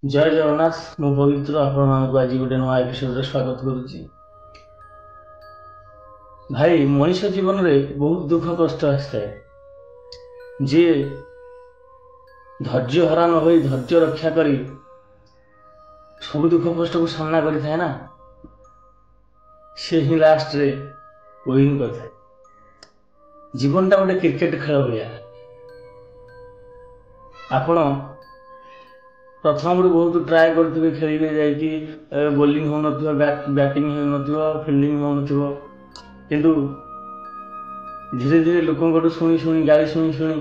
जय जगन्नाथ मु पवित्र आपण आज गोटे नुआ एपिसोड स्वागत करुच्ची। भाई मनीष जीवन में बहुत दुख कष्ट आए जी धैर्य हरा न हो धैर्य रक्षा करी सब दुख कष्ट को सामना करें ना से ही लास्ट रे विन करता। जीवन टा गोटे क्रिकेट खेल भाया आपण प्रथम बहुत ट्राए करेंगे खेल जा बोलिंग हो बैटिंग हो फिल्डिंग हो किंतु धीरे धीरे लोक शुणी शुणी गाड़ी शुणी शुणी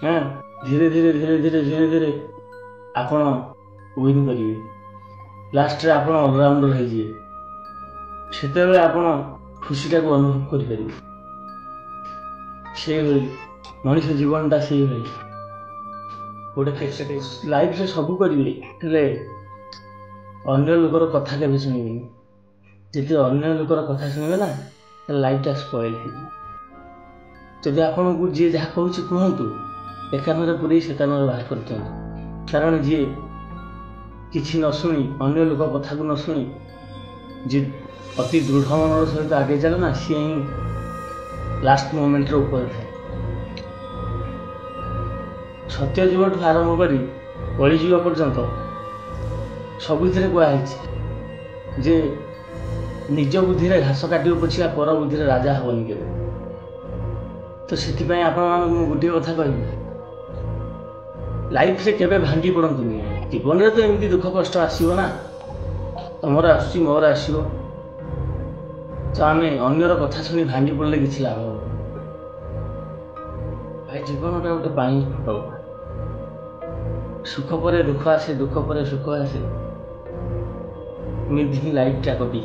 हाँ धीरे धीरे धीरे धीरे धीरे धीरे आपण विन करेंगे लास्ट रे आपण ऑलराउंडर हो खुशी को अनुभव करें से मनीष जीवनटा से गोटे लाइफ रे सब करेंगे अन्य लोकर कथा के शुणे जी अन्य लोकर कथा शुणे ना लाइफटा स्पॉइल जदि आपन को जी जहाँ कहूँ कहतु एकान पूरे सेकान बाहर कर कारण जी किसी न शुणी अन्य लोक कथा को न शुणी जी अति दृढ़ मन सहित आगे चले ना सी ही लास्ट मोमेंट ऊपर था सत्य जीवन आरंभ कर कलिजुग पर्यंत सबुथ कहुई जे निज बुद्धि घास काट पछिया पर बुद्धि राजा हेनी के तो से गोटे कथा कह लाइफ रे केबे भांगी पड़तुनि जीवन में तो एमती दुख कष्ट आसो ना तुमर आस मोर आसो तो आम अन्यर कथा शुणी भांगी पड़े कि लाभ भाई जीवनटा गोटे पानी फट सुख पर दुख आसे दुख पर सुख आसे मिथि लाइफटा कटि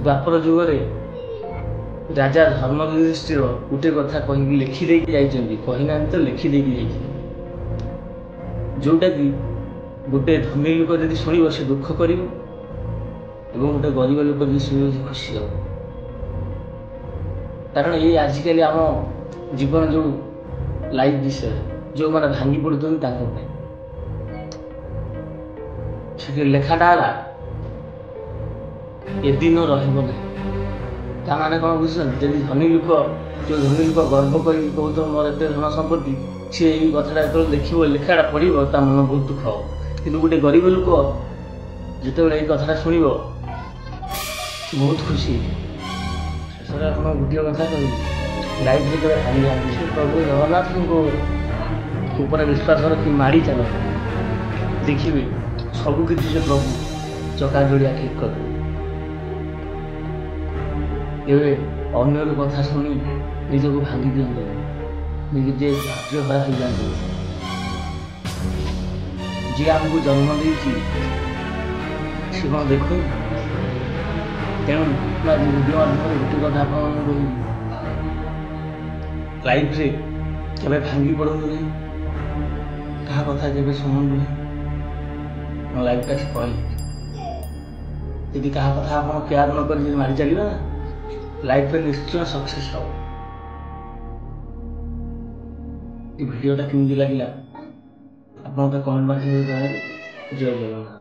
द्वापर जुगरे राजा धर्म युधिष्ठिर गोटे कथा कही लिखिदे कहीना तो लिखिदे जोटा कि गोटे धनी लोक जब शुण से दुख कर गोटे गरीब लोक भी शुण खुशी हो कारण ये आजिकल आम जीवन जो लाइफ विषय जो मैंने भांगी पड़ते लेखाटा ए दिन रही कौन बुझ धनी लोक जो धनी लोक गर्व कर कहते मोर एत धन संपत्ति सी यही कथा जो देख लेखाटा पढ़ो मन बहुत दुख हो कि गोटे गरीब लोक जिते ये कथा शुण बहुत खुशी शेष गोटे कथा कह लाइफ जो हानि प्रभु जगन्नाथ ऊपर विश्वास रखी माड़ी चल देखिए सब किसी से प्रभु चका जोड़िया ठीक कर अन्य कथा शुणी निजक भांगी दिखते निजे धैर्य हरा हो जाते जी आमको जन्म देती सी कौन देख तेणु भिडियो माध्यम गोटे कथा आप लाइफ रे केबे भांगी पड़ू नहीं क्या कथा जब शुणु नहीं लाइफटा स्पॉइल यदि क्या कथा आप केयर न कर मारी चलिए ना लाइफ में निश्चय सक्सेस हो। भिडियोटा केमती लगे आप कमेंट बॉक्स में जय जगन्नाथ।